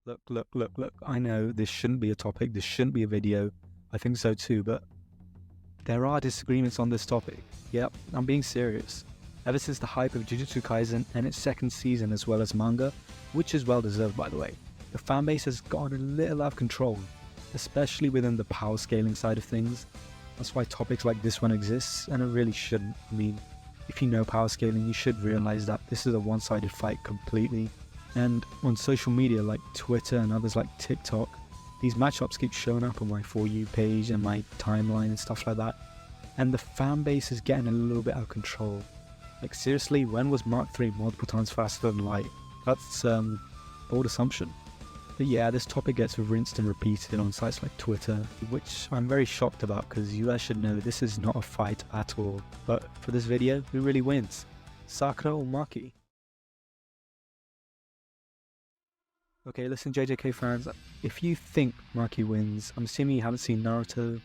Look. I know this shouldn't be a topic, this shouldn't be a video. I think so too, but there are disagreements on this topic. Yep, I'm being serious. Ever since the hype of Jujutsu Kaisen and its second season as well as manga, which is well deserved by the way, the fanbase has gotten a little out of control, especially within the power scaling side of things. That's why topics like this one exists, and it really shouldn't. I mean, if you know power scaling, you should realize that this is a one-sided fight completely. And on social media like Twitter and others like TikTok, these matchups keep showing up on my For You page and my timeline and stuff like that. And the fan base is getting a little bit out of control. Like seriously, when was Mark 3 multiple times faster than light? That's bold assumption. But yeah, this topic gets rinsed and repeated on sites like Twitter, which I'm very shocked about because you guys should know this is not a fight at all. But for this video, who really wins? Sakura or Maki? Okay, listen JJK fans, if you think Maki wins, I'm assuming you haven't seen Naruto,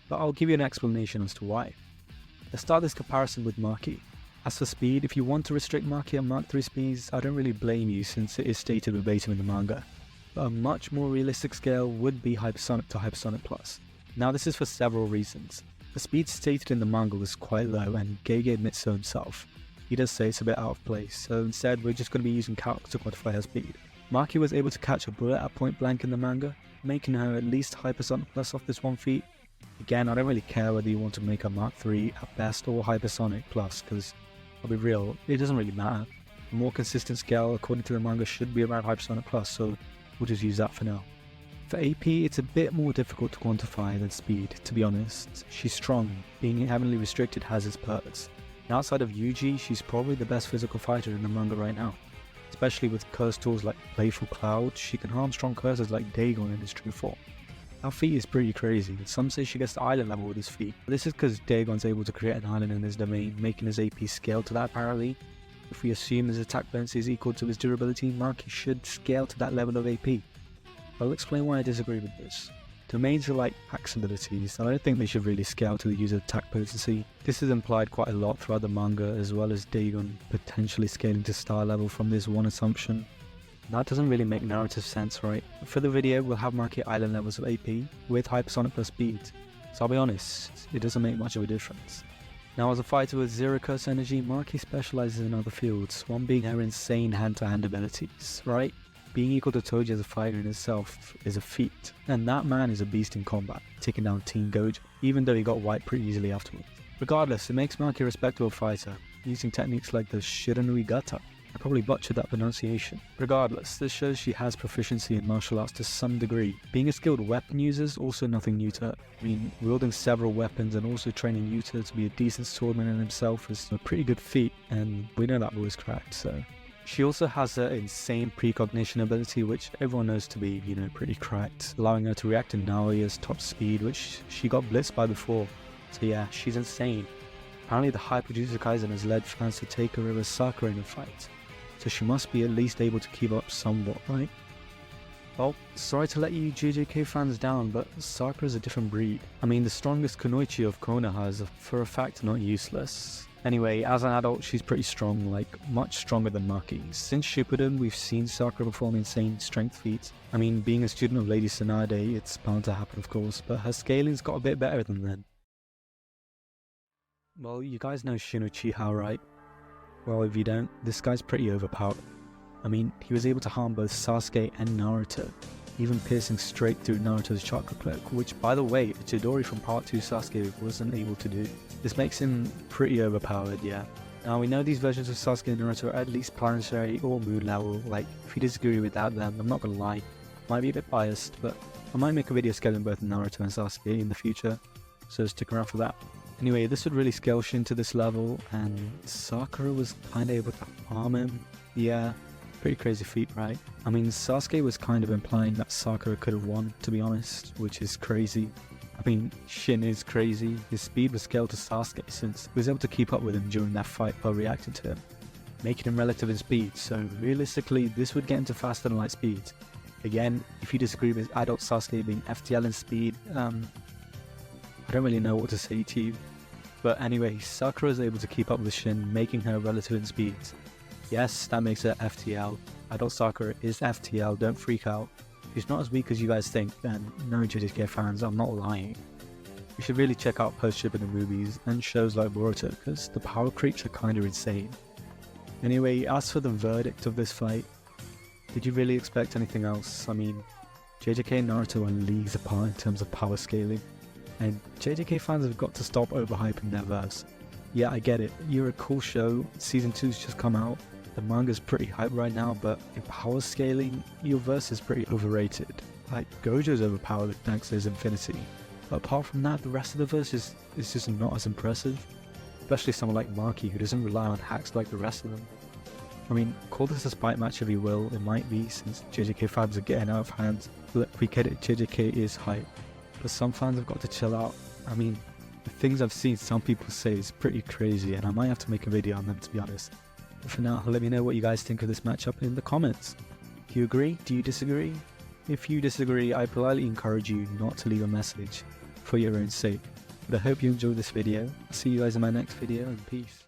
but I'll give you an explanation as to why. Let's start this comparison with Maki. As for speed, if you want to restrict Maki and Mark 3 speeds, I don't really blame you since it is stated verbatim in the manga. But a much more realistic scale would be Hypersonic to Hypersonic Plus. Now this is for several reasons. The speed stated in the manga was quite low and Gege admits so himself. He does say it's a bit out of place, so instead we're just going to be using calcs to quantify her speed. Maki was able to catch a bullet at point blank in the manga, making her at least Hypersonic Plus off this one feat. Again, I don't really care whether you want to make her Mark 3 at best or Hypersonic Plus, because I'll be real, it doesn't really matter. A more consistent scale according to the manga should be around Hypersonic Plus, so we'll just use that for now. For AP, it's a bit more difficult to quantify than speed, to be honest. She's strong, being heavily restricted has its perks. And outside of Yuji, she's probably the best physical fighter in the manga right now. Especially with curse tools like Playful Cloud, she can harm strong cursors like Dagon in his true form. Her feat is pretty crazy, some say she gets to island level with his feat. This is because Dagon's able to create an island in his domain, making his AP scale to that apparently. If we assume his attack balance is equal to his durability, Maki should scale to that level of AP. I'll explain why I disagree with this. Domains are like axe abilities, and I don't think they should really scale to the user's attack potency. This is implied quite a lot throughout the manga, as well as Dagon potentially scaling to star level from this one assumption. That doesn't really make narrative sense, right? For the video, we'll have Maki island levels of AP with Hypersonic plus speed, so I'll be honest, it doesn't make much of a difference. Now as a fighter with zero curse energy, Maki specializes in other fields, one being her insane hand-to-hand abilities, right? Being equal to Toji as a fighter in itself is a feat, and that man is a beast in combat, taking down Team Gojo, even though he got wiped pretty easily afterwards. Regardless, it makes Maki a respectable fighter, using techniques like the Shiranui Gata. I probably butchered that pronunciation. Regardless, this shows she has proficiency in martial arts to some degree. Being a skilled weapon user is also nothing new to her. I mean, wielding several weapons and also training Yuta to be a decent swordman in himself is a pretty good feat, and we know that boy's cracked, so. She also has her insane precognition ability, which everyone knows to be, pretty cracked, allowing her to react to Naoya's top speed, which she got blitzed by before. So yeah, she's insane. Apparently the hype of Jujutsu Kaisen has led fans to take her over Sakura in a fight, so she must be at least able to keep up somewhat, right? Well, sorry to let you JJK fans down, but Sakura's a different breed. I mean, the strongest Kunoichi of Konoha is for a fact not useless. Anyway, as an adult, she's pretty strong, like much stronger than Maki. Since Shippuden, we've seen Sakura perform insane strength feats. I mean, being a student of Lady Tsunade, it's bound to happen of course, but her scaling's got a bit better than then. Well, you guys know Shin Uchiha, right? Well, if you don't, this guy's pretty overpowered. I mean, he was able to harm both Sasuke and Naruto, even piercing straight through Naruto's chakra cloak, which by the way, Chidori from part 2 Sasuke wasn't able to do. This makes him pretty overpowered, yeah. Now we know these versions of Sasuke and Naruto are at least planetary or moon level, like if you disagree with that then I'm not gonna lie, might be a bit biased, but I might make a video scaling both Naruto and Sasuke in the future, so stick around for that. Anyway, this would really scale Shin to this level, and Sakura was kinda able to harm him. Yeah, pretty crazy feat, right? I mean, Sasuke was kind of implying that Sakura could have won, to be honest, which is crazy. I mean, Shin is crazy. His speed was scaled to Sasuke since he was able to keep up with him during that fight while reacting to him, making him relative in speed, so realistically this would get into faster than light speeds. Again, if you disagree with adult Sasuke being FTL in speed, I don't really know what to say to you. But anyway, Sakura is able to keep up with Shin, making her relative in speeds. Yes, that makes her FTL. Adult Sakura is FTL, don't freak out. He's not as weak as you guys think, and no, JJK fans, I'm not lying. You should really check out post-ship in the movies and shows like Naruto, because the power creeps are kinda insane. Anyway, as for the verdict of this fight, did you really expect anything else? I mean, JJK and Naruto are leagues apart in terms of power scaling, and JJK fans have got to stop overhyping their verse. Yeah, I get it, you're a cool show, season 2's just come out, the manga's pretty hyped right now, but in power scaling, your verse is pretty overrated. Like, Gojo's overpowered thanks to his infinity, but apart from that, the rest of the verse is just not as impressive. Especially someone like Maki, who doesn't rely on hacks like the rest of them. I mean, call this a spite match if you will, it might be, since JJK fans are getting out of hand. Look, we get it, JJK is hype, but some fans have got to chill out. I mean, the things I've seen some people say is pretty crazy, and I might have to make a video on them, to be honest. But for now, let me know what you guys think of this matchup in the comments. Do you agree? Do you disagree? If you disagree, I politely encourage you not to leave a message for your own sake. But I hope you enjoyed this video. I'll see you guys in my next video, and peace.